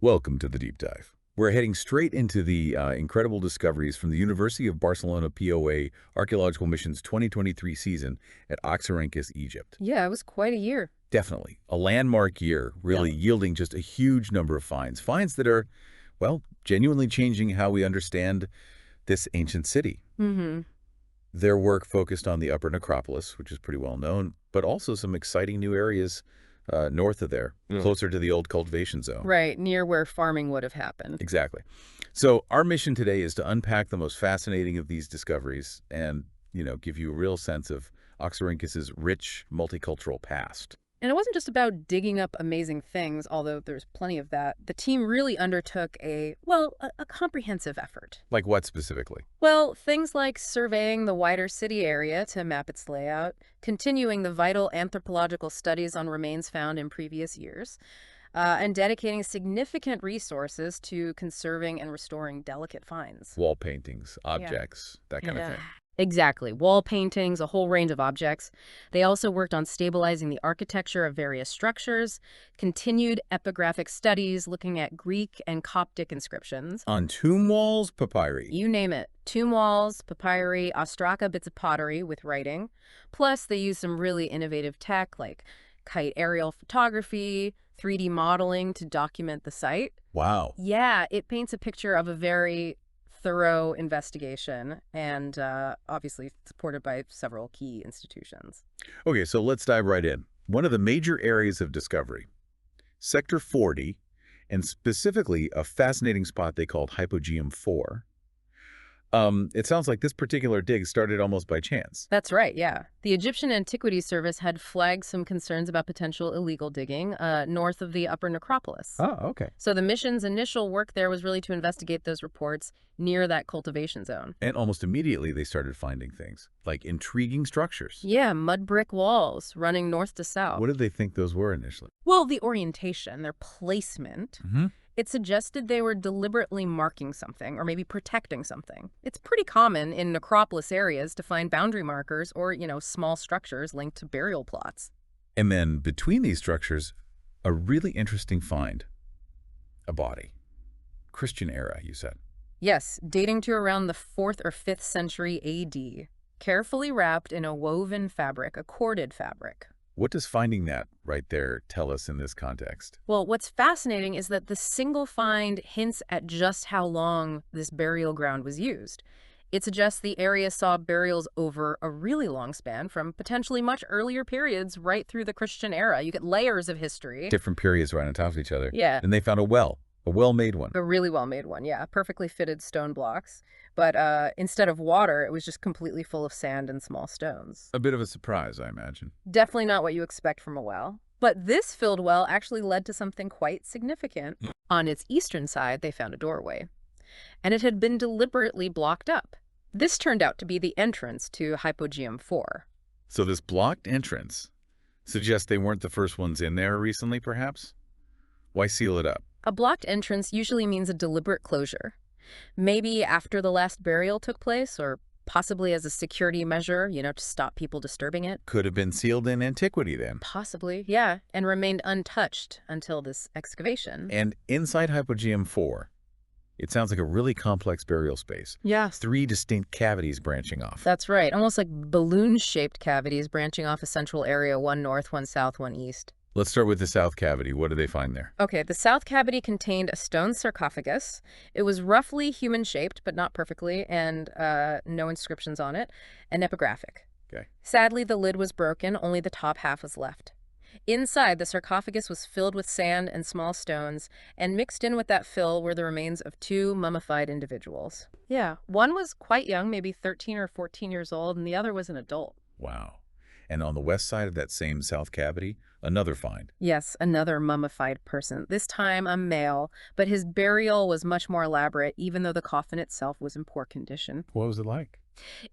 Welcome to the deep dive. We're heading straight into the incredible discoveries from the University of Barcelona POA Archaeological Mission's 2023 season at Oxyrhynchus, Egypt. Yeah, it was quite a year. Definitely. A landmark year, really yielding just a huge number of finds. Finds that are, well, genuinely changing how we understand this ancient city. Mm-hmm. Their work focused on the Upper Necropolis, which is pretty well known, but also some exciting new areas north of there, closer to the old cultivation zone. Right, near where farming would have happened. Exactly. So our mission today is to unpack the most fascinating of these discoveries and, give you a real sense of Oxyrhynchus's rich multicultural past. And it wasn't just about digging up amazing things, although there's plenty of that. The team really undertook a comprehensive effort. Like what specifically? Well, things like surveying the wider city area to map its layout, continuing the vital anthropological studies on remains found in previous years, and dedicating significant resources to conserving and restoring delicate finds. Wall paintings, objects, that kind of thing. Exactly. Wall paintings, a whole range of objects. They also worked on stabilizing the architecture of various structures, continued epigraphic studies looking at Greek and Coptic inscriptions. On tomb walls, papyri. You name it. Tomb walls, papyri, ostraka bits of pottery with writing. Plus, they used some really innovative tech like kite aerial photography, 3D modeling to document the site. Wow. Yeah, it paints a picture of a very thorough investigation and obviously supported by several key institutions. Okay, so let's dive right in. One of the major areas of discovery, Sector 40, and specifically a fascinating spot they called Hypogeum 4. It sounds like this particular dig started almost by chance. That's right, yeah. The Egyptian Antiquities Service had flagged some concerns about potential illegal digging north of the Upper Necropolis. Oh, okay. So the mission's initial work there was really to investigate those reports near that cultivation zone. And almost immediately they started finding things, like intriguing structures. Yeah, mud brick walls running north to south. What did they think those were initially? Well, the orientation, their placement. It suggested they were deliberately marking something or maybe protecting something. It's pretty common in necropolis areas to find boundary markers or, small structures linked to burial plots. And then between these structures, a really interesting find. A body. Christian era, you said. Yes, dating to around the 4th or 5th century AD. Carefully wrapped in a woven fabric, a corded fabric. What does finding that right there tell us in this context? Well, what's fascinating is that the single find hints at just how long this burial ground was used. It suggests the area saw burials over a really long span from potentially much earlier periods right through the Christian era. You get layers of history. Different periods right on top of each other. Yeah. And they found a well-made one. A really well-made one, yeah. Perfectly fitted stone blocks. But instead of water, it was just completely full of sand and small stones. A bit of a surprise, I imagine. Definitely not what you expect from a well. But this filled well actually led to something quite significant. On its eastern side, they found a doorway. And it had been deliberately blocked up. This turned out to be the entrance to Hypogeum 4. So this blocked entrance suggests they weren't the first ones in there recently, perhaps? Why seal it up? A blocked entrance usually means a deliberate closure. Maybe after the last burial took place, or possibly as a security measure, to stop people disturbing it. Could have been sealed in antiquity then. Possibly, yeah, and remained untouched until this excavation. And inside Hypogeum 4, it sounds like a really complex burial space. Yeah. 3 distinct cavities branching off. That's right, almost like balloon-shaped cavities branching off a central area, one north, one south, one east. Let's start with the south cavity. What did they find there? Okay, the south cavity contained a stone sarcophagus. It was roughly human-shaped, but not perfectly, and no inscriptions on it, and epigraphic. Okay. Sadly, the lid was broken. Only the top half was left. Inside, the sarcophagus was filled with sand and small stones, and mixed in with that fill were the remains of 2 mummified individuals. Yeah, one was quite young, maybe 13 or 14 years old, and the other was an adult. Wow. And on the west side of that same south cavity, another find. Yes, another mummified person, this time a male, but his burial was much more elaborate, even though the coffin itself was in poor condition. What was it like?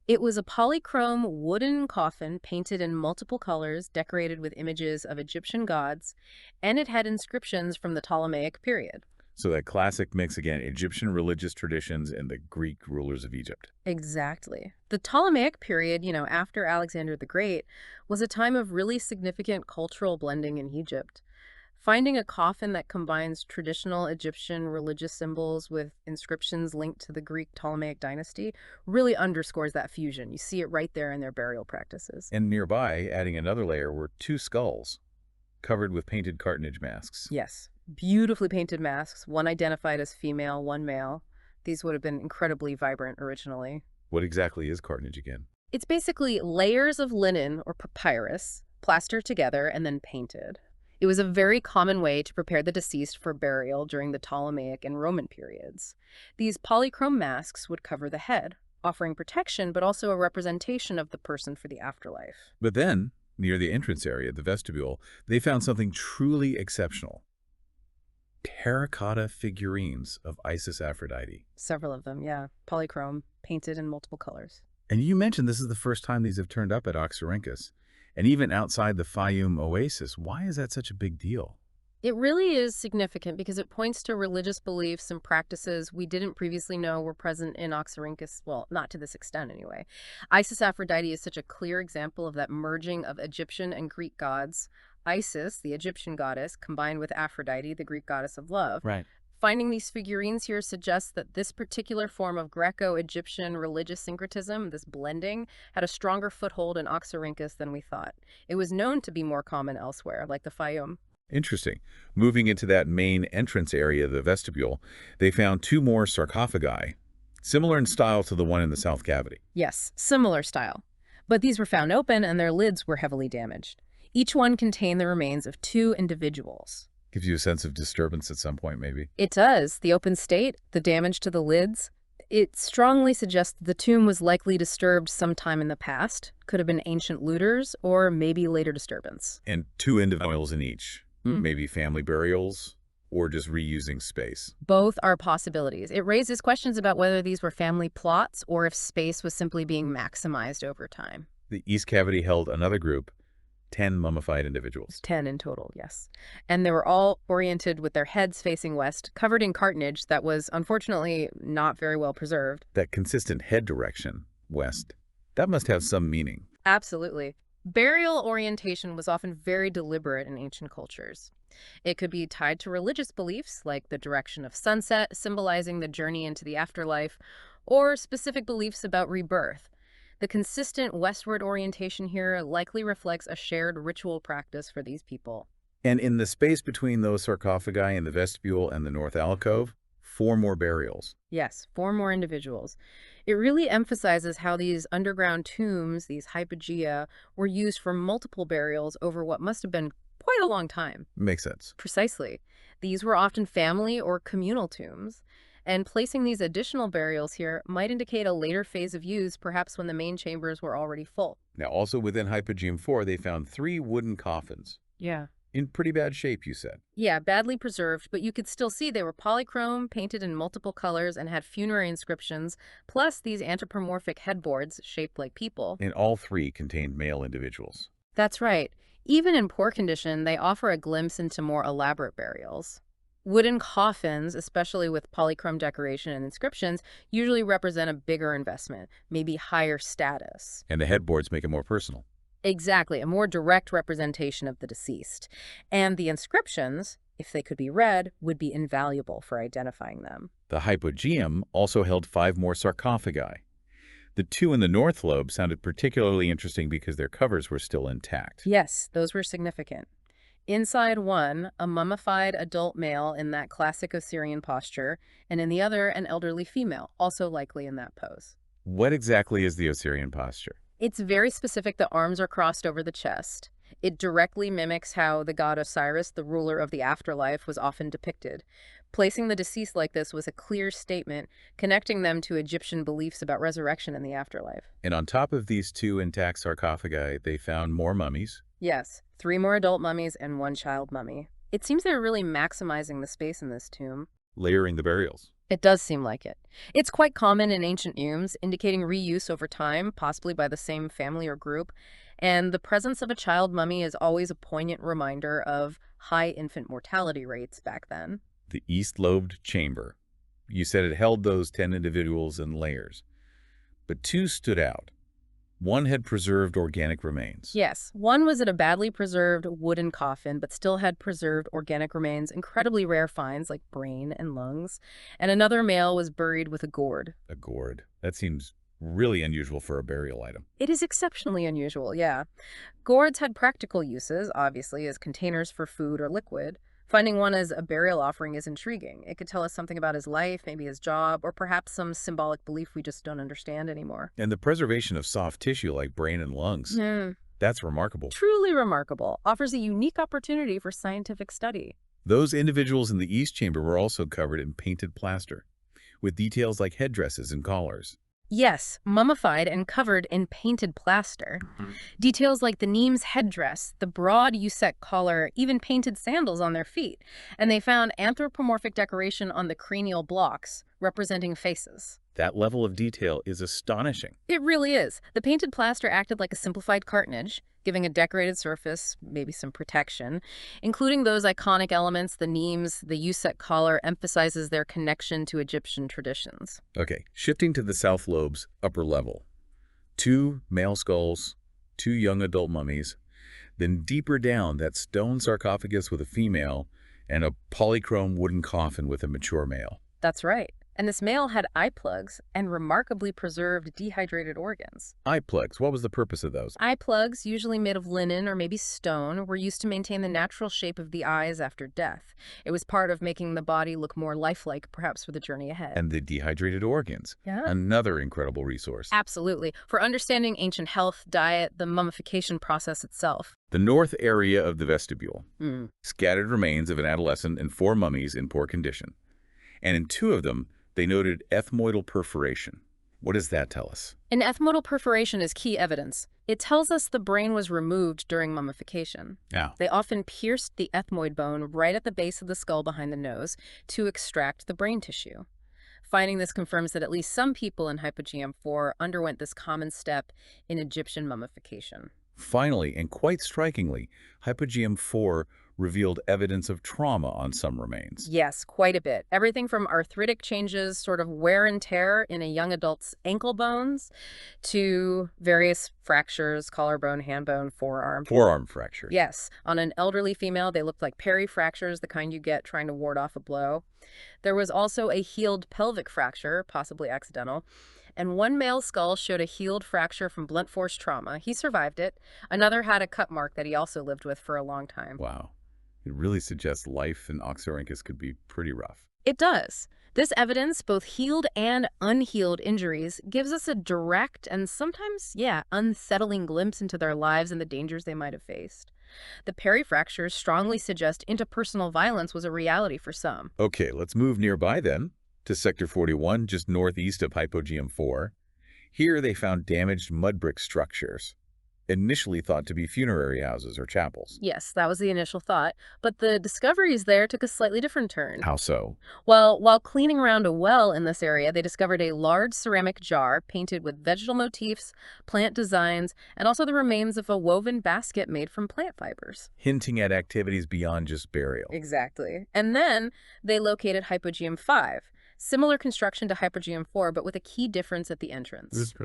It was a polychrome wooden coffin painted in multiple colors, decorated with images of Egyptian gods, and it had inscriptions from the Ptolemaic period. So that classic mix again, Egyptian religious traditions and the Greek rulers of Egypt. Exactly. The Ptolemaic period, after Alexander the Great, was a time of really significant cultural blending in Egypt. Finding a coffin that combines traditional Egyptian religious symbols with inscriptions linked to the Greek Ptolemaic dynasty really underscores that fusion. You see it right there in their burial practices. And nearby, adding another layer, were two skulls covered with painted cartonnage masks. Yes, beautifully painted masks, one identified as female, one male. These would have been incredibly vibrant originally. What exactly is cartonnage again? It's basically layers of linen or papyrus plastered together and then painted. It was a very common way to prepare the deceased for burial during the Ptolemaic and Roman periods. These polychrome masks would cover the head, offering protection but also a representation of the person for the afterlife. But then, near the entrance area, the vestibule, they found something truly exceptional. Terracotta figurines of Isis-Aphrodite. Several of them, yeah. Polychrome, painted in multiple colors. And you mentioned this is the first time these have turned up at Oxyrhynchus, and even outside the Fayum oasis. Why is that such a big deal? It really is significant because it points to religious beliefs and practices we didn't previously know were present in Oxyrhynchus, well, not to this extent anyway. Isis-Aphrodite is such a clear example of that merging of Egyptian and Greek gods. Isis, the Egyptian goddess, combined with Aphrodite, the Greek goddess of love. Right. Finding these figurines here suggests that this particular form of Greco-Egyptian religious syncretism, this blending, had a stronger foothold in Oxyrhynchus than we thought. It was known to be more common elsewhere, like the Fayum. Interesting. Moving into that main entrance area of the vestibule, they found two more sarcophagi, similar in style to the one in the south cavity. Yes, similar style. But these were found open and their lids were heavily damaged. Each one contained the remains of two individuals. Gives you a sense of disturbance at some point, maybe. It does. The open state, the damage to the lids, it strongly suggests the tomb was likely disturbed sometime in the past. Could have been ancient looters or maybe later disturbance. And two individuals in each. Maybe family burials or just reusing space. Both are possibilities. It raises questions about whether these were family plots or if space was simply being maximized over time. The east cavity held another group, 10 mummified individuals. 10 in total, yes. And they were all oriented with their heads facing west, covered in cartonnage that was unfortunately not very well preserved. That consistent head direction, west, that must have some meaning. Absolutely. Burial orientation was often very deliberate in ancient cultures. It could be tied to religious beliefs, like the direction of sunset, symbolizing the journey into the afterlife, or specific beliefs about rebirth. The consistent westward orientation here likely reflects a shared ritual practice for these people. And in the space between those sarcophagi in the vestibule and the north alcove, 4 more burials. Yes, 4 more individuals. It really emphasizes how these underground tombs, these hypogea, were used for multiple burials over what must have been quite a long time. Makes sense. Precisely. These were often family or communal tombs, and placing these additional burials here might indicate a later phase of use, perhaps when the main chambers were already full. Now, also within Hypogeum 4, they found 3 wooden coffins. Yeah. In pretty bad shape, you said. Yeah, badly preserved, but you could still see they were polychrome, painted in multiple colors, and had funerary inscriptions, plus these anthropomorphic headboards shaped like people. And all 3 contained male individuals. That's right. Even in poor condition, they offer a glimpse into more elaborate burials. Wooden coffins, especially with polychrome decoration and inscriptions, usually represent a bigger investment, maybe higher status. And the headboards make it more personal. Exactly, a more direct representation of the deceased. And the inscriptions, if they could be read, would be invaluable for identifying them. The Hypogeum also held 5 more sarcophagi. The 2 in the north lobe sounded particularly interesting because their covers were still intact. Yes, those were significant. Inside one, a mummified adult male in that classic Osirian posture, and in the other, an elderly female, also likely in that pose. What exactly is the Osirian posture? It's very specific. The arms are crossed over the chest. It directly mimics how the god Osiris, the ruler of the afterlife, was often depicted. Placing the deceased like this was a clear statement, connecting them to Egyptian beliefs about resurrection in the afterlife. And on top of these 2 intact sarcophagi, they found more mummies. Yes, 3 more adult mummies and 1 child mummy. It seems they're really maximizing the space in this tomb. Layering the burials. It does seem like it. It's quite common in ancient tombs, indicating reuse over time, possibly by the same family or group. And the presence of a child mummy is always a poignant reminder of high infant mortality rates back then. The east-lobed chamber. You said it held those 10 individuals in layers. But 2 stood out. One had preserved organic remains. Yes, one was at a badly preserved wooden coffin, but still had preserved organic remains, incredibly rare finds like brain and lungs. And another male was buried with a gourd. A gourd. That seems really unusual for a burial item. It is exceptionally unusual, yeah. Gourds had practical uses, obviously, as containers for food or liquid. Finding one as a burial offering is intriguing. It could tell us something about his life, maybe his job, or perhaps some symbolic belief we just don't understand anymore. And the preservation of soft tissue like brain and lungs. That's remarkable. Truly remarkable. Offers a unique opportunity for scientific study. Those individuals in the East Chamber were also covered in painted plaster, with details like headdresses and collars. Yes, mummified and covered in painted plaster. Details like the Nemes headdress, the broad Usek collar, even painted sandals on their feet. And they found anthropomorphic decoration on the cranial blocks, representing faces. That level of detail is astonishing. It really is. The painted plaster acted like a simplified cartonnage, giving a decorated surface, maybe some protection. Including those iconic elements, the Nemes, the Usek collar emphasizes their connection to Egyptian traditions. Okay, shifting to the South Lobe's upper level. 2 male skulls, 2 young adult mummies, then deeper down that stone sarcophagus with a female, and a polychrome wooden coffin with a mature male. That's right. And this male had eye plugs and remarkably preserved dehydrated organs. Eye plugs, what was the purpose of those? Eye plugs, usually made of linen or maybe stone, were used to maintain the natural shape of the eyes after death. It was part of making the body look more lifelike, perhaps for the journey ahead. And the dehydrated organs. Yeah. Another incredible resource. Absolutely. For understanding ancient health, diet, the mummification process itself. The north area of the vestibule. Scattered remains of an adolescent and 4 mummies in poor condition. And in 2 of them, they noted ethmoidal perforation. What does that tell us? An ethmoidal perforation is key evidence. It tells us the brain was removed during mummification. Yeah. They often pierced the ethmoid bone right at the base of the skull behind the nose to extract the brain tissue. Finding this confirms that at least some people in Hypogeum 4 underwent this common step in Egyptian mummification. Finally, and quite strikingly, Hypogeum 4 revealed evidence of trauma on some remains. Yes, quite a bit. Everything from arthritic changes, sort of wear and tear in a young adult's ankle bones, to various fractures, collarbone, hand bone, forearm. Forearm fracture. Yes. On an elderly female, they looked like peri-fractures, the kind you get trying to ward off a blow. There was also a healed pelvic fracture, possibly accidental. And one male skull showed a healed fracture from blunt force trauma. He survived it. Another had a cut mark that he also lived with for a long time. Wow. It really suggests life in Oxyrhynchus could be pretty rough. It does. This evidence, both healed and unhealed injuries, gives us a direct and sometimes, unsettling glimpse into their lives and the dangers they might have faced. The peri-fractures strongly suggest interpersonal violence was a reality for some. Okay, let's move nearby then, to Sector 41, just northeast of Hypogeum 4. Here they found damaged mud brick structures, initially thought to be funerary houses or chapels. Yes, that was the initial thought, but the discoveries there took a slightly different turn. How so? Well, while cleaning around a well in this area, they discovered a large ceramic jar painted with vegetal motifs, plant designs, and also the remains of a woven basket made from plant fibers. Hinting at activities beyond just burial. Exactly. And then they located Hypogeum 5. Similar construction to Hypogeum 4, but with a key difference at the entrance.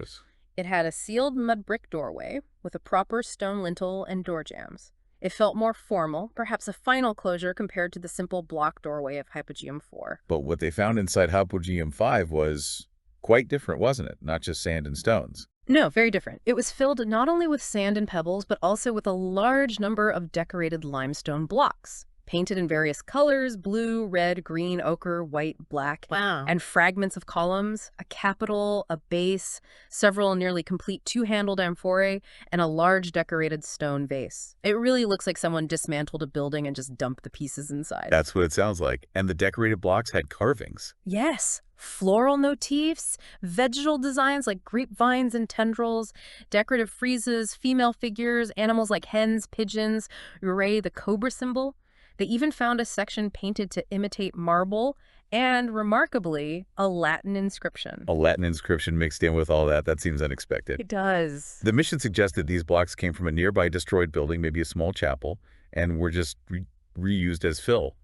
It had a sealed mud brick doorway with a proper stone lintel and door jambs. It felt more formal, perhaps a final closure compared to the simple block doorway of Hypogeum 4. But what they found inside Hypogeum 5 was quite different, wasn't it? Not just sand and stones. No, very different. It was filled not only with sand and pebbles, but also with a large number of decorated limestone blocks, painted in various colors: blue, red, green, ochre, white, black. Wow. And fragments of columns, a capital, a base, several nearly complete 2-handled amphorae, and a large decorated stone vase. It really looks like someone dismantled a building and just dumped the pieces inside. That's what it sounds like. And the decorated blocks had carvings. Yes. Floral motifs, vegetal designs like grapevines and tendrils, decorative friezes, female figures, animals like hens, pigeons, Ure, the cobra symbol. They even found a section painted to imitate marble and, remarkably, a Latin inscription. A Latin inscription mixed in with all that. That seems unexpected. It does. The mission suggested these blocks came from a nearby destroyed building, maybe a small chapel, and were just reused as fill.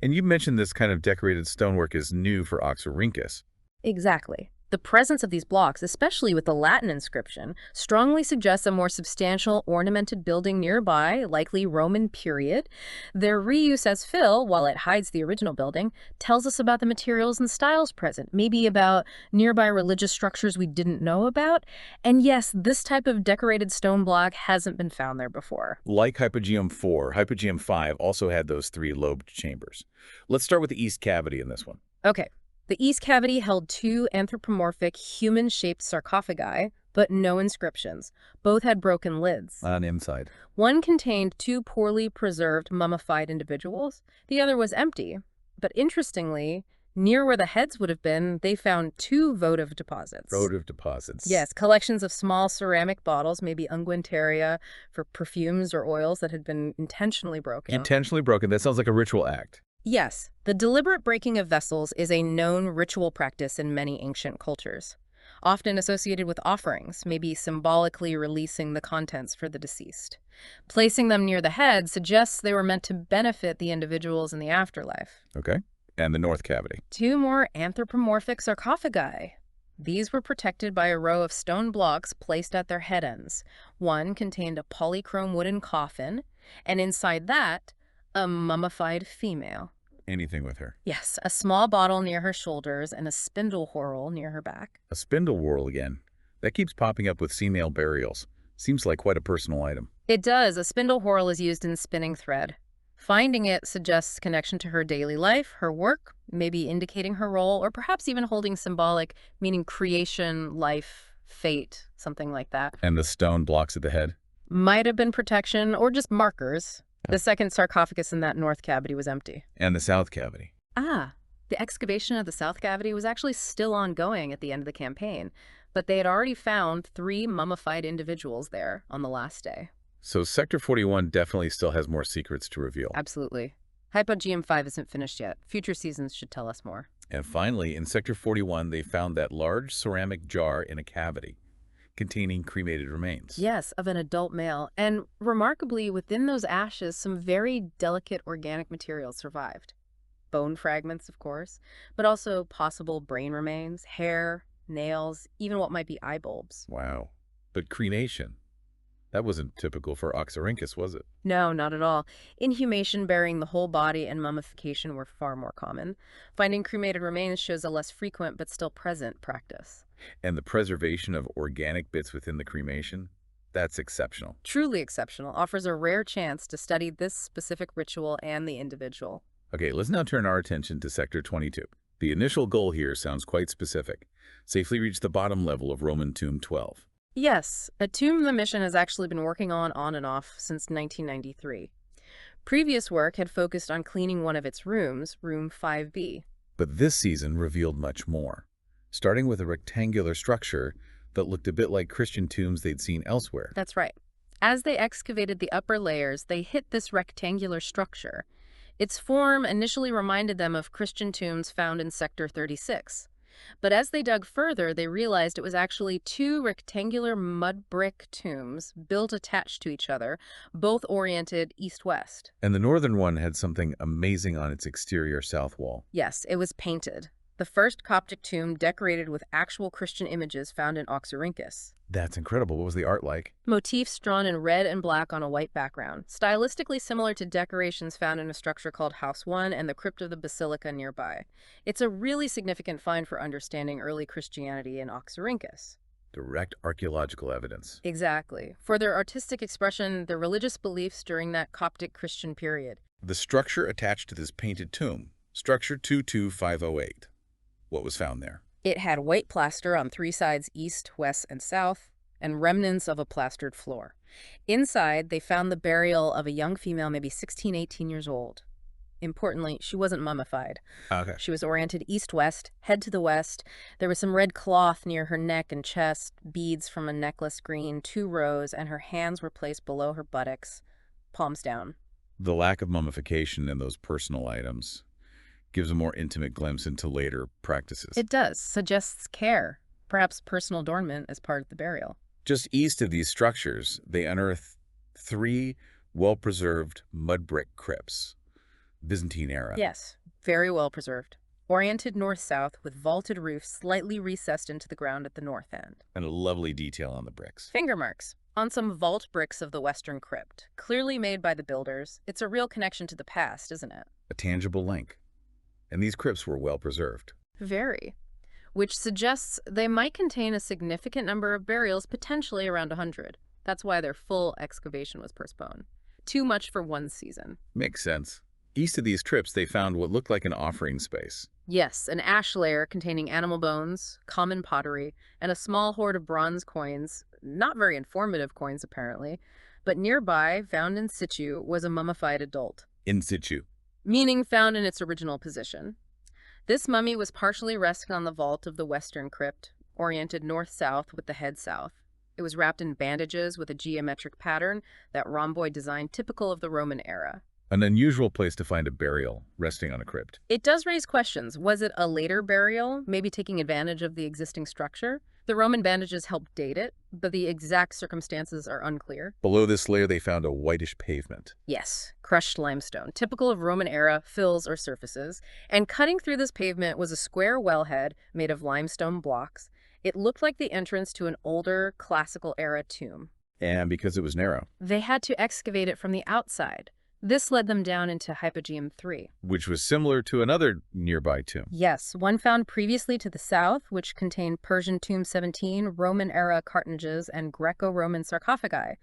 And you mentioned this kind of decorated stonework is new for Oxyrhynchus. Exactly. The presence of these blocks, especially with the Latin inscription, strongly suggests a more substantial, ornamented building nearby, likely Roman period. Their reuse as fill, while it hides the original building, tells us about the materials and styles present, maybe about nearby religious structures we didn't know about. And yes, this type of decorated stone block hasn't been found there before. Like Hypogeum 4, Hypogeum 5 also had those 3 lobed chambers. Let's start with the east cavity in this one. Okay. The east cavity held 2 anthropomorphic, human-shaped sarcophagi, but no inscriptions. Both had broken lids. On the inside. One contained 2 poorly preserved mummified individuals. The other was empty. But interestingly, near where the heads would have been, they found 2 votive deposits. Votive deposits. Yes, collections of small ceramic bottles, maybe unguentaria, for perfumes or oils that had been intentionally broken. Intentionally broken. That sounds like a ritual act. Yes, the deliberate breaking of vessels is a known ritual practice in many ancient cultures, often associated with offerings, maybe symbolically releasing the contents for the deceased. Placing them near the head suggests they were meant to benefit the individuals in the afterlife. Okay. And the north cavity. 2 more anthropomorphic sarcophagi. These were protected by a row of stone blocks placed at their head ends. One contained a polychrome wooden coffin, and inside that, a mummified female. Anything with her. Yes, a small bottle near her shoulders and a spindle whorl near her back. A spindle whorl again. That keeps popping up with female burials. Seems like quite a personal item. It does. A spindle whorl is used in spinning thread. Finding it suggests connection to her daily life, her work, maybe indicating her role, or perhaps even holding symbolic, meaning creation, life, fate, something like that. And the stone blocks at the head? Might have been protection or just markers. The second sarcophagus in that north cavity was empty. And the south cavity? Ah, the excavation of the south cavity was actually still ongoing at the end of the campaign, but they had already found 3 mummified individuals there on the last day. So Sector 41 definitely still has more secrets to reveal. Absolutely. Hypogeum 5 isn't finished yet. Future seasons should tell us more. And finally, in Sector 41, they found that large ceramic jar in a cavity containing cremated remains. Yes, of an adult male. And remarkably, within those ashes, some very delicate organic materials survived. Bone fragments, of course, but also possible brain remains, hair, nails, even what might be eye bulbs. Wow. But cremation? That wasn't typical for Oxyrhynchus, was it? No, not at all. Inhumation burying the whole body and mummification were far more common. Finding cremated remains shows a less frequent but still present practice. And the preservation of organic bits within the cremation? That's exceptional. Truly exceptional. Offers a rare chance to study this specific ritual and the individual. Okay, let's now turn our attention to Sector 22. The initial goal here sounds quite specific. Safely reach the bottom level of Roman Tomb 12. Yes, a tomb the mission has actually been working on and off since 1993. Previous work had focused on cleaning one of its rooms, room 5B. But this season revealed much more, starting with a rectangular structure that looked a bit like Christian tombs they'd seen elsewhere. That's right. As they excavated the upper layers, they hit this rectangular structure. Its form initially reminded them of Christian tombs found in Sector 36. But as they dug further, they realized it was actually 2 rectangular mud brick tombs built attached to each other, both oriented east-west. And the northern one had something amazing on its exterior south wall. Yes, it was painted. The first Coptic tomb decorated with actual Christian images found in Oxyrhynchus. That's incredible. What was the art like? Motifs drawn in red and black on a white background, stylistically similar to decorations found in a structure called House 1 and the crypt of the basilica nearby. It's a really significant find for understanding early Christianity in Oxyrhynchus. Direct archaeological evidence. Exactly. For their artistic expression, their religious beliefs during that Coptic Christian period. The structure attached to this painted tomb, structure 22508. What was found there? It had white plaster on 3 sides, east, west, and south, and remnants of a plastered floor. Inside, they found the burial of a young female, maybe 16, 18 years old. Importantly, she wasn't mummified. Okay. She was oriented east-west, head to the west. There was some red cloth near her neck and chest, beads from a necklace green, 2 rows, and her hands were placed below her buttocks, palms down. The lack of mummification in those personal items gives a more intimate glimpse into later practices. It does. Suggests care, perhaps personal adornment as part of the burial. Just east of these structures, they unearthed 3 well-preserved mud brick crypts, Byzantine era. Yes, very well preserved. oriented north-south with vaulted roofs slightly recessed into the ground at the north end. And a lovely detail on the bricks. Finger marks on some vault bricks of the western crypt, clearly made by the builders. It's a real connection to the past, isn't it? A tangible link. And these crypts were well preserved. Very. Which suggests they might contain a significant number of burials, potentially around 100. That's why their full excavation was postponed. Too much for one season. Makes sense. East of these crypts, they found what looked like an offering space. Yes, an ash layer containing animal bones, common pottery, and a small hoard of bronze coins. Not very informative coins, apparently. But nearby, found in situ, was a mummified adult. In situ. Meaning found in its original position. This mummy was partially resting on the vault of the western crypt, oriented north-south with the head south. It was wrapped in bandages with a geometric pattern, that rhomboid design typical of the Roman era. An unusual place to find a burial resting on a crypt. It does raise questions. Was it a later burial, maybe taking advantage of the existing structure? The Roman bandages help date it, but the exact circumstances are unclear. Below this layer, they found a whitish pavement. Yes, crushed limestone, typical of Roman-era fills or surfaces. And cutting through this pavement was a square wellhead made of limestone blocks. It looked like the entrance to an older, classical-era tomb. And because it was narrow. They had to excavate it from the outside. This led them down into Hypogeum 3. Which was similar to another nearby tomb. Yes, one found previously to the south, which contained Persian Tomb 17, Roman-era cartonages, and Greco-Roman sarcophagi.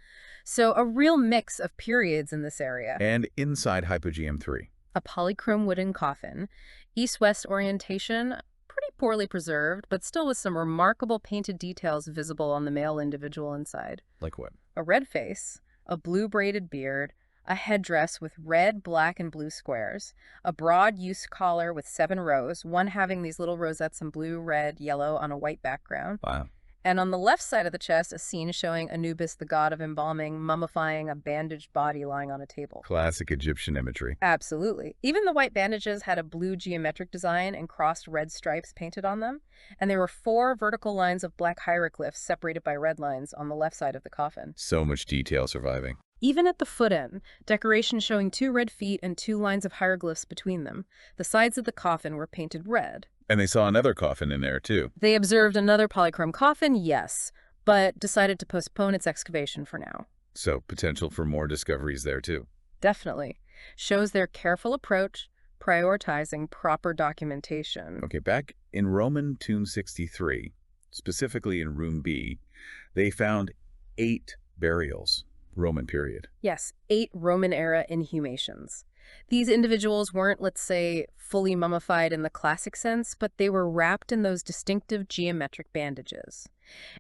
So a real mix of periods in this area. And inside Hypogeum 3. A polychrome wooden coffin, east-west orientation, pretty poorly preserved, but still with some remarkable painted details visible on the male individual inside. Like what? A red face, a blue braided beard, a headdress with red, black, and blue squares, a broad use collar with 7 rows, one having these little rosettes in blue, red, yellow on a white background. Wow. And on the left side of the chest, a scene showing Anubis, the god of embalming, mummifying a bandaged body lying on a table. Classic Egyptian imagery. Absolutely. Even the white bandages had a blue geometric design and crossed red stripes painted on them. And there were 4 vertical lines of black hieroglyphs separated by red lines on the left side of the coffin. So much detail surviving. Even at the foot end, decoration showing 2 red feet and 2 lines of hieroglyphs between them. The sides of the coffin were painted red. And they saw another coffin in there, too. They observed another polychrome coffin, yes, but decided to postpone its excavation for now. So potential for more discoveries there, too. Definitely. Shows their careful approach, prioritizing proper documentation. Okay, back in Roman Tomb 63, specifically in Room B, they found 8 burials. Roman period. Yes, 8 Roman-era inhumations. These individuals weren't, let's say, fully mummified in the classic sense, but they were wrapped in those distinctive geometric bandages.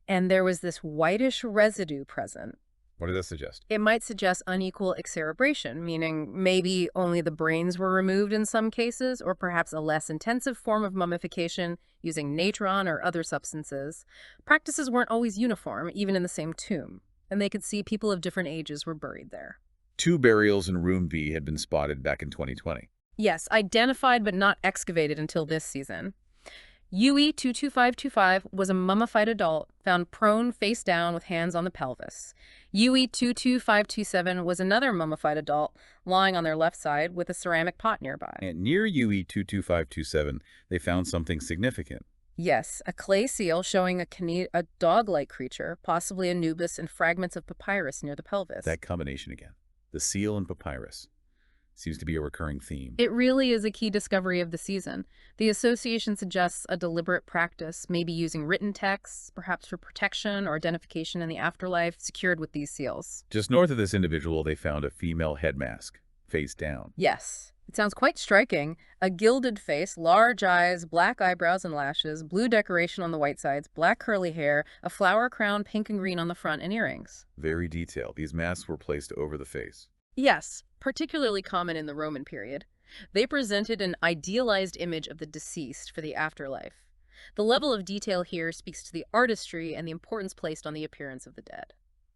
And there was this whitish residue present. What does that suggest? It might suggest unequal excerebration, meaning maybe only the brains were removed in some cases, or perhaps a less intensive form of mummification using natron or other substances. Practices weren't always uniform, even in the same tomb. And they could see people of different ages were buried there. 2 burials in Room B had been spotted back in 2020. Yes, identified but not excavated until this season. UE 22525 was a mummified adult found prone face down with hands on the pelvis. UE 22527 was another mummified adult lying on their left side with a ceramic pot nearby. And near UE 22527, they found something significant. Yes, a clay seal showing a dog-like creature, possibly Anubis, and fragments of papyrus near the pelvis. That combination again. The seal and papyrus. Seems to be a recurring theme. It really is a key discovery of the season. The association suggests a deliberate practice, maybe using written texts, perhaps for protection or identification in the afterlife, secured with these seals. Just north of this individual, they found a female head mask, face down. Yes. It sounds quite striking. A gilded face, large eyes, black eyebrows and lashes, blue decoration on the white sides, black curly hair, a flower crown, pink and green on the front, and earrings. Very detailed. These masks were placed over the face. Yes, particularly common in the Roman period. They presented an idealized image of the deceased for the afterlife. The level of detail here speaks to the artistry and the importance placed on the appearance of the dead.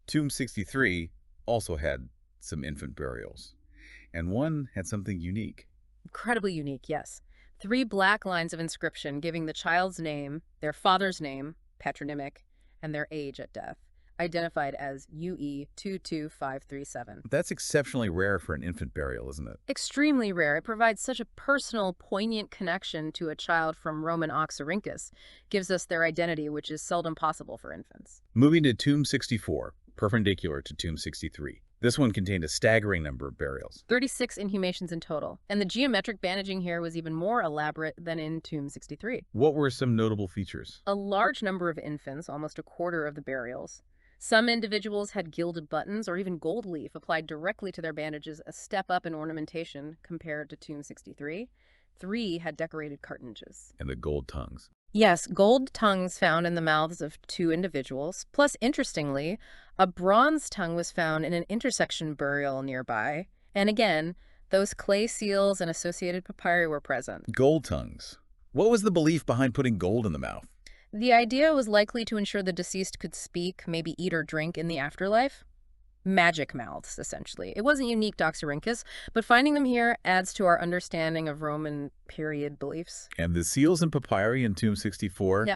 Tomb 63 also had some infant burials. And one had something unique. Incredibly unique, yes. 3 black lines of inscription giving the child's name, their father's name, patronymic, and their age at death. identified as UE22537. That's exceptionally rare for an infant burial, isn't it? Extremely rare. It provides such a personal, poignant connection to a child from Roman Oxyrhynchus, gives us their identity, which is seldom possible for infants. Moving to Tomb 64, perpendicular to Tomb 63. This one contained a staggering number of burials. 36 inhumations in total, and the geometric bandaging here was even more elaborate than in Tomb 63. What were some notable features? A large number of infants, almost a quarter of the burials. Some individuals had gilded buttons or even gold leaf applied directly to their bandages, a step up in ornamentation compared to Tomb 63. 3 had decorated cartonages. And the gold tongues. Yes, gold tongues found in the mouths of 2 individuals. Plus, interestingly, a bronze tongue was found in an intersection burial nearby. And again, those clay seals and associated papyri were present. Gold tongues. What was the belief behind putting gold in the mouth? The idea was likely to ensure the deceased could speak, maybe eat or drink in the afterlife. Magic mouths, essentially. It wasn't unique to Oxyrhynchus, but finding them here adds to our understanding of Roman period beliefs. And the seals and papyri in Tomb 64? Yeah.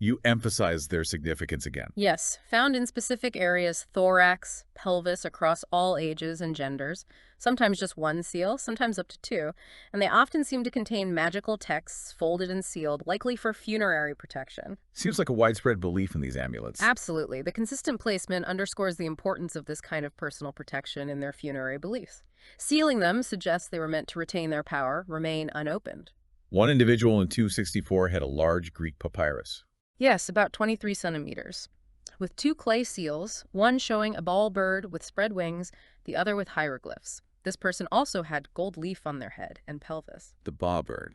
You emphasize their significance again. Yes, found in specific areas, thorax, pelvis, across all ages and genders, sometimes just 1 seal, sometimes up to 2, and they often seem to contain magical texts folded and sealed, likely for funerary protection. Seems like a widespread belief in these amulets. Absolutely. The consistent placement underscores the importance of this kind of personal protection in their funerary beliefs. Sealing them suggests they were meant to retain their power, remain unopened. One individual in Tomb 64 had a large Greek papyrus. Yes, about 23 centimeters. With 2 clay seals, one showing a ball bird with spread wings, the other with hieroglyphs. This person also had gold leaf on their head and pelvis. The ba bird.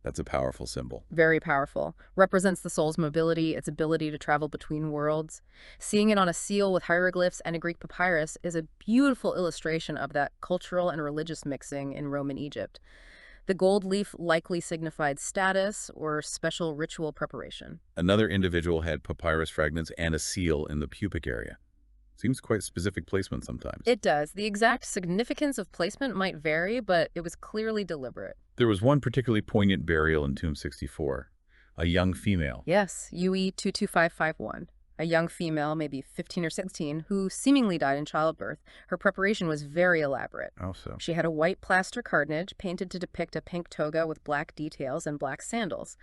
That's a powerful symbol. Very powerful. Represents the soul's mobility, its ability to travel between worlds. Seeing it on a seal with hieroglyphs and a Greek papyrus is a beautiful illustration of that cultural and religious mixing in Roman Egypt. The gold leaf likely signified status or special ritual preparation. Another individual had papyrus fragments and a seal in the pubic area. Seems quite specific placement sometimes. It does. The exact significance of placement might vary, but it was clearly deliberate. There was one particularly poignant burial in Tomb 64, a young female. Yes, UE22551. A young female, maybe 15 or 16, who seemingly died in childbirth. Her preparation was very elaborate. Oh, so. She had a white plaster cartonnage painted to depict a pink toga with black details and black sandals.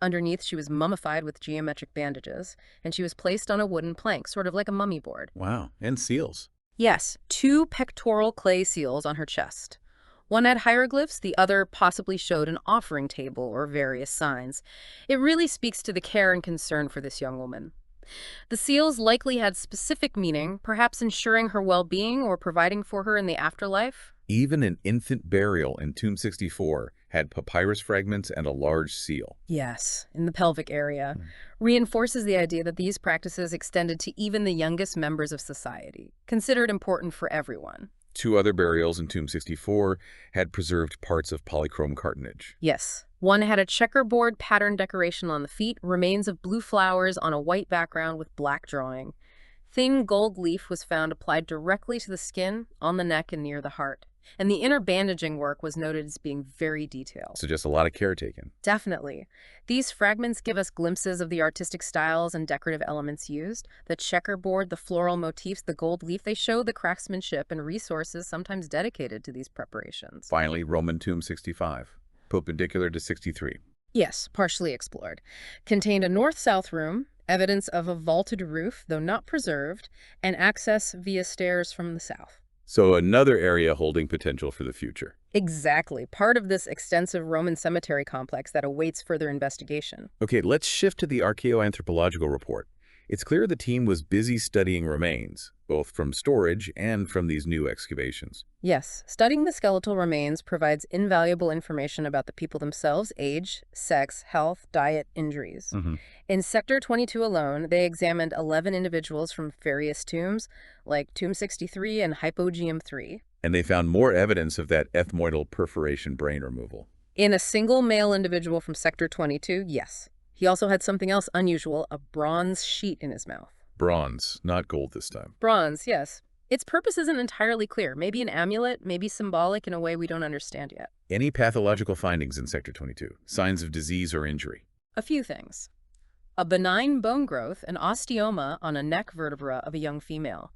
Underneath, she was mummified with geometric bandages, and she was placed on a wooden plank, sort of like a mummy board. Wow, and seals. Yes, 2 pectoral clay seals on her chest. One had hieroglyphs, the other possibly showed an offering table or various signs. It really speaks to the care and concern for this young woman. The seals likely had specific meaning, perhaps ensuring her well-being or providing for her in the afterlife. Even an infant burial in Tomb 64 had papyrus fragments and a large seal. Yes, in the pelvic area. Reinforces the idea that these practices extended to even the youngest members of society, considered important for everyone. 2 other burials in Tomb 64 had preserved parts of polychrome cartonnage. Yes. One had a checkerboard pattern decoration on the feet, remains of blue flowers on a white background with black drawing. Thin gold leaf was found applied directly to the skin, on the neck, and near the heart. And the inner bandaging work was noted as being very detailed. So just a lot of care taken. Definitely. These fragments give us glimpses of the artistic styles and decorative elements used. The checkerboard, the floral motifs, the gold leaf, they show the craftsmanship and resources sometimes dedicated to these preparations. Finally, Roman Tomb 65, perpendicular to 63. Yes, partially explored. Contained a north-south room, evidence of a vaulted roof, though not preserved, and access via stairs from the south. So another area holding potential for the future. Exactly. Part of this extensive Roman cemetery complex that awaits further investigation. Okay, let's shift to the archaeoanthropological report. It's clear the team was busy studying remains, both from storage and from these new excavations. Yes, studying the skeletal remains provides invaluable information about the people themselves, age, sex, health, diet, injuries. In Sector 22 alone, they examined 11 individuals from various tombs, like Tomb 63 and Hypogeum 3. And they found more evidence of that ethmoidal perforation brain removal. In a single male individual from Sector 22, yes. He also had something else unusual, a bronze sheet in his mouth. Bronze, not gold this time. Bronze, yes. Its purpose isn't entirely clear. Maybe an amulet, maybe symbolic in a way we don't understand yet. Any pathological findings in Sector 22? Signs of disease or injury? A few things. a benign bone growth, an osteoma on a neck vertebra of a young female,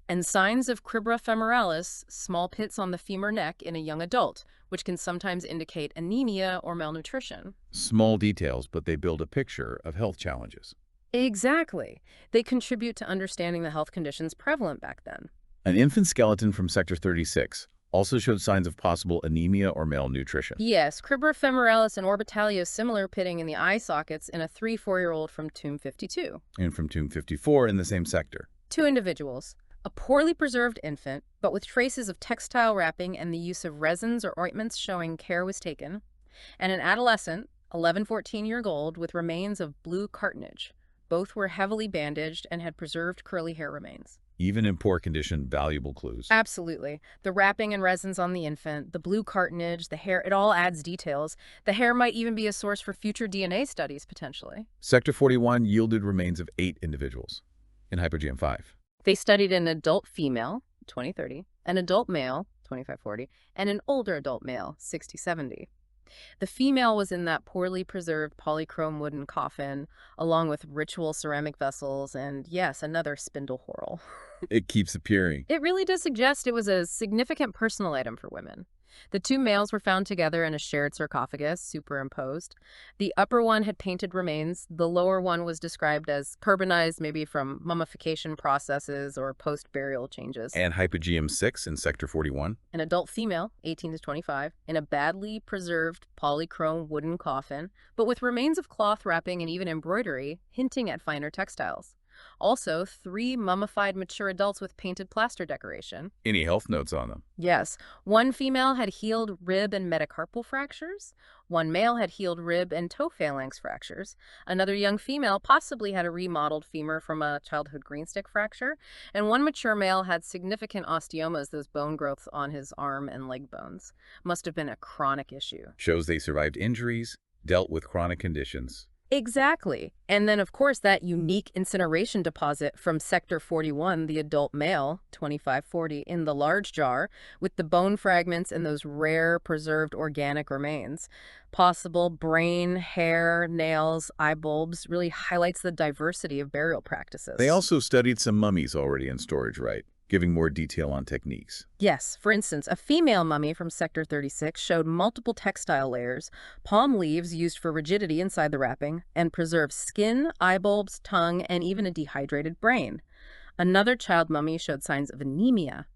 and signs of cribra femoralis, small pits on the femur neck in a young adult, which can sometimes indicate anemia or malnutrition. Small details, but they build a picture of health challenges. Exactly. They contribute to understanding the health conditions prevalent back then. An infant skeleton from Sector 36 also showed signs of possible anemia or malnutrition. Yes, cribra femoralis and orbitalis similar pitting in the eye sockets in a 3-4-year-old from Tomb 52. And from Tomb 54 in the same sector. 2 individuals. A poorly preserved infant, but with traces of textile wrapping and the use of resins or ointments showing care was taken. And an adolescent, 11-14-year-old, with remains of blue cartonnage. Both were heavily bandaged and had preserved curly hair remains. Even in poor condition, valuable clues. Absolutely. The wrapping and resins on the infant, the blue cartonnage, the hair, it all adds details. The hair might even be a source for future DNA studies, potentially. Sector 41 yielded remains of 8 individuals in Hypogeum 5. They studied an adult female, 2030, an adult male, 2540, and an older adult male, 6070. The female was in that poorly preserved polychrome wooden coffin, along with ritual ceramic vessels and, yes, another spindle whorl. It keeps appearing. It really does suggest it was a significant personal item for women. The 2 males were found together in a shared sarcophagus, superimposed. The upper one had painted remains. The lower one was described as carbonized, maybe from mummification processes or post-burial changes. And Hypogeum 6 in Sector 41. An adult female, 18 to 25, in a badly preserved polychrome wooden coffin, but with remains of cloth wrapping and even embroidery, hinting at finer textiles. Also, 3 mummified mature adults with painted plaster decoration. Any health notes on them? Yes. 1 female had healed rib and metacarpal fractures. 1 male had healed rib and toe phalanx fractures. Another young female possibly had a remodeled femur from a childhood greenstick fracture. And 1 mature male had significant osteomas, those bone growths on his arm and leg bones. Must have been a chronic issue. Shows they survived injuries, dealt with chronic conditions. Exactly. And then, of course, that unique incineration deposit from Sector 41, the adult male, 2540, in the large jar, with the bone fragments and those rare preserved organic remains. Possible brain, hair, nails, eye bulbs really highlights the diversity of burial practices. They also studied some mummies already in storage, right? Giving more detail on techniques. Yes, for instance, a female mummy from Sector 36 showed multiple textile layers, palm leaves used for rigidity inside the wrapping, and preserved skin, eye bulbs, tongue, and even a dehydrated brain. Another child mummy showed signs of anemia.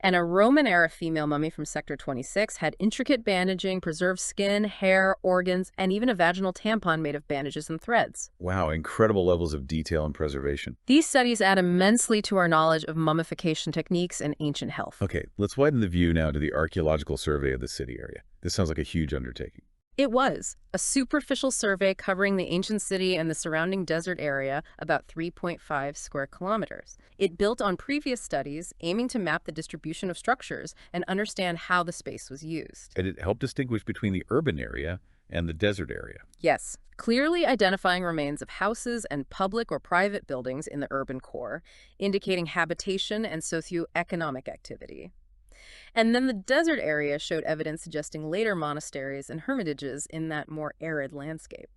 And a Roman-era female mummy from Sector 26 had intricate bandaging, preserved skin, hair, organs, and even a vaginal tampon made of bandages and threads. Wow, incredible levels of detail and preservation. These studies add immensely to our knowledge of mummification techniques and ancient health. Okay, let's widen the view now to the archaeological survey of the city area. This sounds like a huge undertaking. It was a superficial survey covering the ancient city and the surrounding desert area, about 3.5 square kilometers. It built on previous studies, aiming to map the distribution of structures and understand how the space was used. And it helped distinguish between the urban area and the desert area. Yes, clearly identifying remains of houses and public or private buildings in the urban core, indicating habitation and socioeconomic activity. And then the desert area showed evidence suggesting later monasteries and hermitages in that more arid landscape.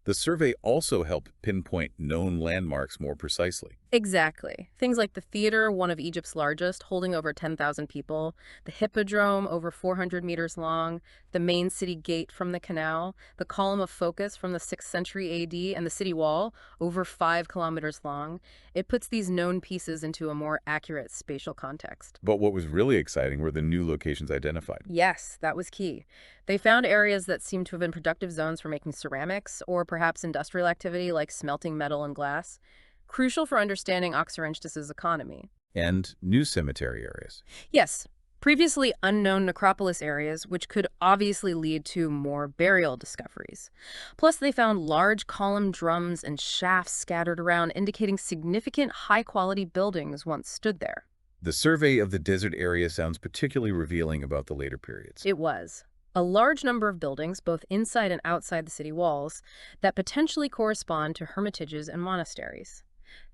The survey also helped pinpoint known landmarks more precisely. Exactly. Things like the theater, one of Egypt's largest, holding over 10,000 people, the Hippodrome, over 400 meters long, the main city gate from the canal, the column of focus from the 6th century AD, and the city wall, over 5 kilometers long. It puts these known pieces into a more accurate spatial context. But what was really exciting were the new locations identified. Yes, that was key. They found areas that seemed to have been productive zones for making ceramics, or perhaps industrial activity like smelting metal and glass. Crucial for understanding Oxyrhynchus' economy. And new cemetery areas. Yes, previously unknown necropolis areas, which could obviously lead to more burial discoveries. Plus, they found large column drums and shafts scattered around, indicating significant high-quality buildings once stood there. The survey of the desert area sounds particularly revealing about the later periods. It was. A large number of buildings, both inside and outside the city walls, that potentially correspond to hermitages and monasteries.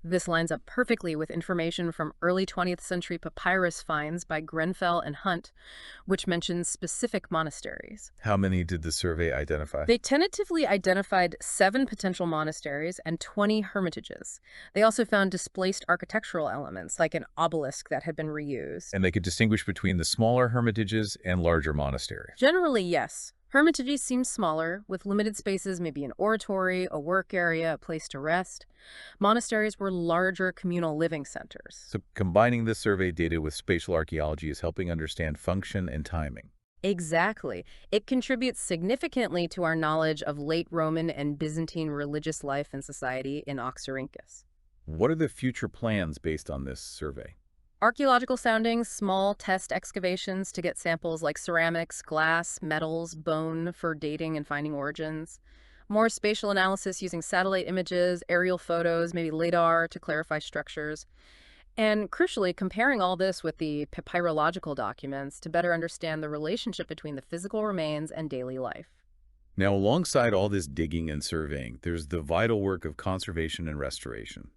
This lines up perfectly with information from early 20th century papyrus finds by Grenfell and Hunt, which mentions specific monasteries. How many did the survey identify? They tentatively identified 7 potential monasteries and 20 hermitages. They also found displaced architectural elements, like an obelisk that had been reused. And they could distinguish between the smaller hermitages and larger monasteries. Generally, yes. Hermitages seem smaller, with limited spaces, maybe an oratory, a work area, a place to rest. Monasteries were larger communal living centers. So combining this survey data with spatial archaeology is helping understand function and timing. Exactly. It contributes significantly to our knowledge of late Roman and Byzantine religious life and society in Oxyrhynchus. What are the future plans based on this survey? Archaeological soundings, small test excavations to get samples like ceramics, glass, metals, bone for dating and finding origins. More spatial analysis using satellite images, aerial photos, maybe LiDAR to clarify structures. And crucially, comparing all this with the papyrological documents to better understand the relationship between the physical remains and daily life. Now, alongside all this digging and surveying, there's the vital work of conservation and restoration,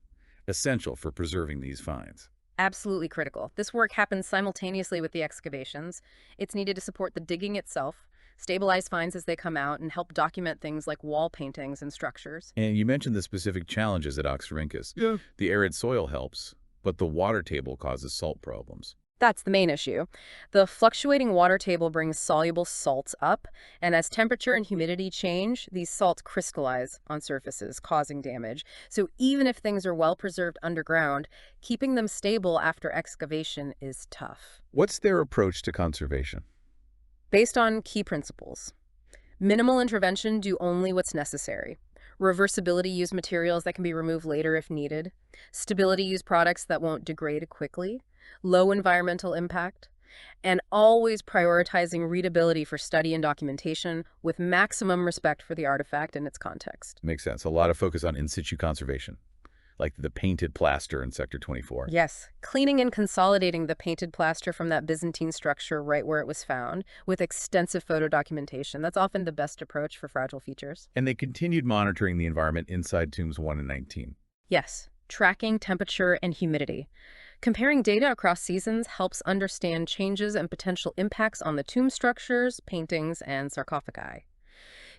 essential for preserving these finds. Absolutely critical. This work happens simultaneously with the excavations. It's needed to support the digging itself, stabilize finds as they come out, and help document things like wall paintings and structures. And you mentioned the specific challenges at Oxyrhynchus. Yeah. The arid soil helps, but the water table causes salt problems. That's the main issue. The fluctuating water table brings soluble salts up, and as temperature and humidity change, these salts crystallize on surfaces, causing damage. So even if things are well preserved underground, keeping them stable after excavation is tough. What's their approach to conservation? Based on key principles. Minimal intervention, do only what's necessary. Reversibility, use materials that can be removed later if needed. Stability, use products that won't degrade quickly. Low environmental impact. And always prioritizing readability for study and documentation with maximum respect for the artifact and its context. Makes sense. A lot of focus on in situ conservation, like the painted plaster in Sector 24. Yes, cleaning and consolidating the painted plaster from that Byzantine structure right where it was found, with extensive photo documentation. That's often the best approach for fragile features. And they continued monitoring the environment inside tombs 1 and 19. Yes, tracking temperature and humidity. Comparing data across seasons helps understand changes and potential impacts on the tomb structures, paintings, and sarcophagi.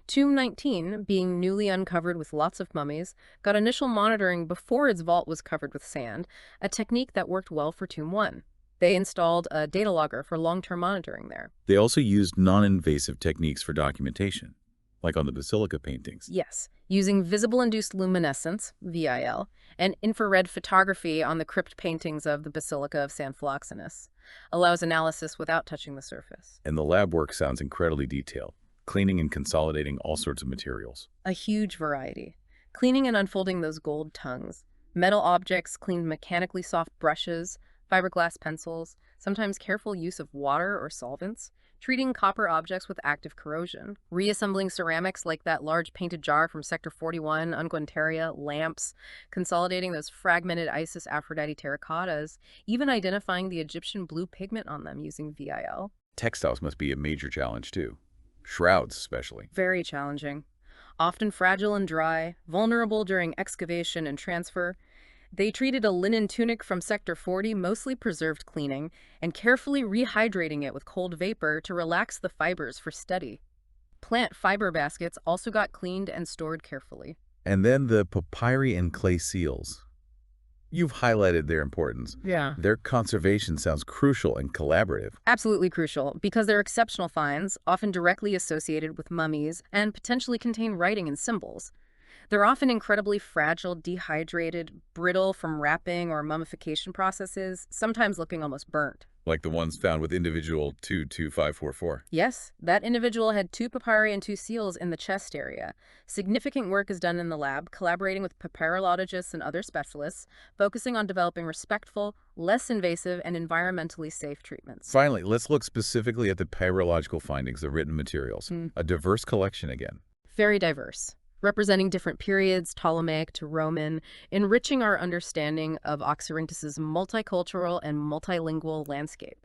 Tomb 19, being newly uncovered with lots of mummies, got initial monitoring before its vault was covered with sand, a technique that worked well for Tomb 1. They installed a data logger for long-term monitoring there. They also used non-invasive techniques for documentation, like on the basilica paintings. Yes, using visible-induced luminescence, VIL, and infrared photography on the crypt paintings of the Basilica of San Philoxenus allows analysis without touching the surface. And the lab work sounds incredibly detailed, cleaning and consolidating all sorts of materials. A huge variety. Cleaning and unfolding those gold tongues. Metal objects cleaned mechanically, soft brushes, fiberglass pencils, sometimes careful use of water or solvents. Treating copper objects with active corrosion, reassembling ceramics like that large painted jar from Sector 41, unguentaria, lamps, consolidating those fragmented Isis-Aphrodite terracottas, even identifying the Egyptian blue pigment on them using VIL. Textiles must be a major challenge too. Shrouds especially. Very challenging. Often fragile and dry, vulnerable during excavation and transfer. They treated a linen tunic from Sector 40, mostly preserved cleaning, and carefully rehydrating it with cold vapor to relax the fibers for study. Plant fiber baskets also got cleaned and stored carefully. And then the papyri and clay seals. You've highlighted their importance. Yeah. Their conservation sounds crucial and collaborative. Absolutely crucial, because they're exceptional finds, often directly associated with mummies, and potentially contain writing and symbols. They're often incredibly fragile, dehydrated, brittle from wrapping or mummification processes, sometimes looking almost burnt. Like the ones found with individual 22544. Yes, that individual had 2 papyri and 2 seals in the chest area. Significant work is done in the lab, collaborating with papyrologists and other specialists, focusing on developing respectful, less invasive, and environmentally safe treatments. Finally, let's look specifically at the papyrological findings, the written materials. A diverse collection again. Very diverse. Representing different periods, Ptolemaic to Roman, enriching our understanding of Oxyrhynchus's multicultural and multilingual landscape.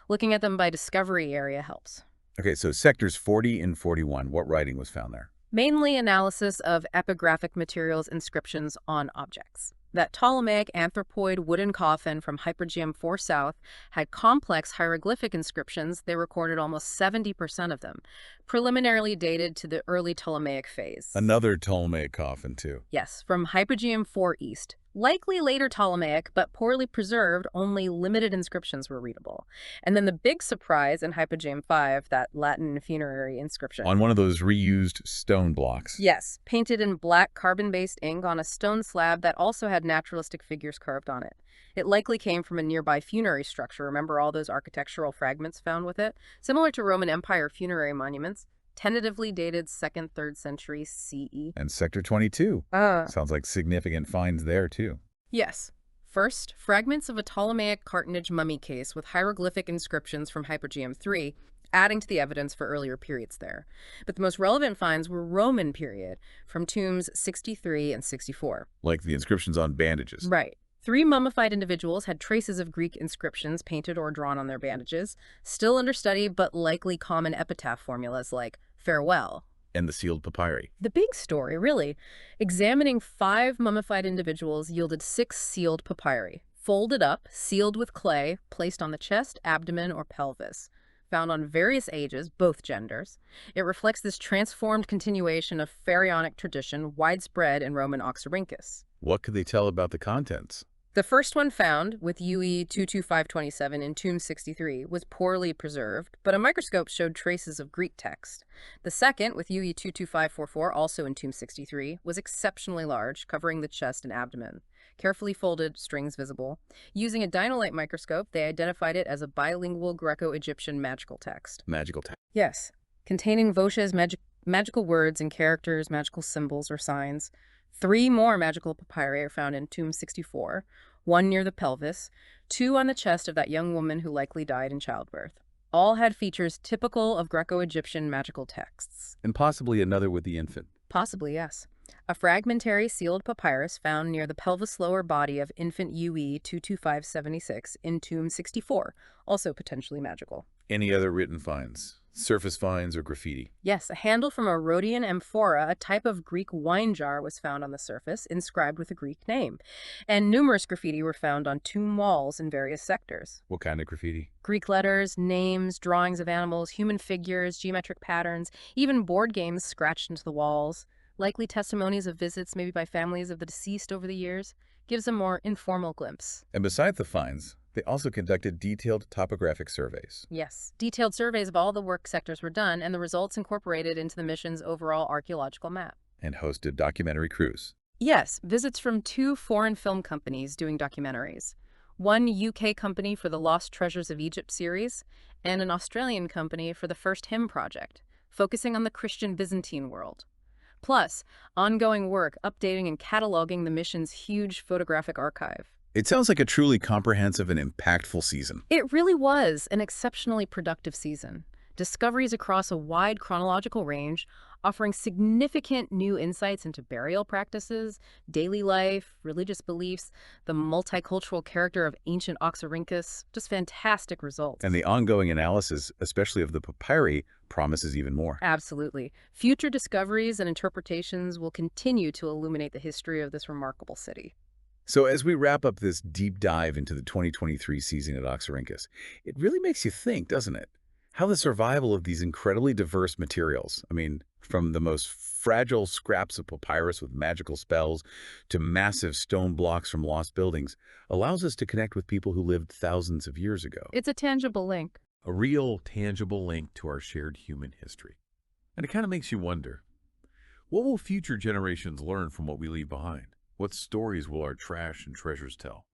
Looking at them by discovery area helps. Okay, so sectors 40 and 41, what writing was found there? Mainly analysis of epigraphic materials inscriptions on objects. That Ptolemaic anthropoid wooden coffin from Hypogeum 4 South had complex hieroglyphic inscriptions. They recorded almost 70% of them, preliminarily dated to the early Ptolemaic phase. Another Ptolemaic coffin, too. Yes, from Hypogeum 4 East. Likely later Ptolemaic, but poorly preserved, only limited inscriptions were readable. And then the big surprise in Hypogeum 5, that Latin funerary inscription. On one of those reused stone blocks. Yes, painted in black carbon-based ink on a stone slab that also had naturalistic figures carved on it. It likely came from a nearby funerary structure. Remember all those architectural fragments found with it? Similar to Roman Empire funerary monuments, tentatively dated 2nd, 3rd century CE. And Sector 22. Sounds like significant finds there, too. Yes. First, fragments of a Ptolemaic cartonnage mummy case with hieroglyphic inscriptions from Hypogeum 3, adding to the evidence for earlier periods there. But the most relevant finds were Roman period, from tombs 63 and 64. Like the inscriptions on bandages. Right. 3 mummified individuals had traces of Greek inscriptions painted or drawn on their bandages, still under study but likely common epitaph formulas like farewell. And the sealed papyri. The big story, really. Examining 5 mummified individuals yielded 6 sealed papyri, folded up, sealed with clay, placed on the chest, abdomen, or pelvis. Found on various ages, both genders. It reflects this transformed continuation of pharaonic tradition widespread in Roman Oxyrhynchus. What could they tell about the contents? The first one found, with UE 22527 in Tomb 63, was poorly preserved, but a microscope showed traces of Greek text. The second, with UE 22544, also in Tomb 63, was exceptionally large, covering the chest and abdomen. Carefully folded, strings visible. Using a dynolite microscope, they identified it as a bilingual Greco-Egyptian magical text. Magical text. Yes, containing Vosh's magical words and characters, magical symbols or signs. 3 more magical papyri are found in Tomb 64, 1 near the pelvis, 2 on the chest of that young woman who likely died in childbirth. All had features typical of Greco-Egyptian magical texts. And possibly another with the infant. Possibly, yes. A fragmentary sealed papyrus found near the pelvis lower body of infant UE 22576 in Tomb 64, also potentially magical. Any other written finds? Surface finds or graffiti? Yes, a handle from a Rhodian amphora, a type of Greek wine jar, was found on the surface, inscribed with a Greek name. And numerous graffiti were found on tomb walls in various sectors. What kind of graffiti? Greek letters, names, drawings of animals, human figures, geometric patterns, even board games scratched into the walls. Likely testimonies of visits, maybe by families of the deceased over the years. Gives a more informal glimpse. And besides the finds, they also conducted detailed topographic surveys. Yes, detailed surveys of all the work sectors were done, and the results incorporated into the mission's overall archaeological map. And hosted documentary crews. Yes, visits from 2 foreign film companies doing documentaries. One UK company for the Lost Treasures of Egypt series, and an Australian company for the First Hymn Project, focusing on the Christian Byzantine world. Plus, ongoing work updating and cataloging the mission's huge photographic archive. It sounds like a truly comprehensive and impactful season. It really was an exceptionally productive season. Discoveries across a wide chronological range, offering significant new insights into burial practices, daily life, religious beliefs, the multicultural character of ancient Oxyrhynchus. Just fantastic results. And the ongoing analysis, especially of the papyri, promises even more. Absolutely. Future discoveries and interpretations will continue to illuminate the history of this remarkable city. So as we wrap up this deep dive into the 2023 season at Oxyrhynchus, it really makes you think, doesn't it? How the survival of these incredibly diverse materials, from the most fragile scraps of papyrus with magical spells to massive stone blocks from lost buildings, allows us to connect with people who lived thousands of years ago. It's a tangible link. A real, tangible link to our shared human history. And it kind of makes you wonder, what will future generations learn from what we leave behind? What stories will our trash and treasures tell?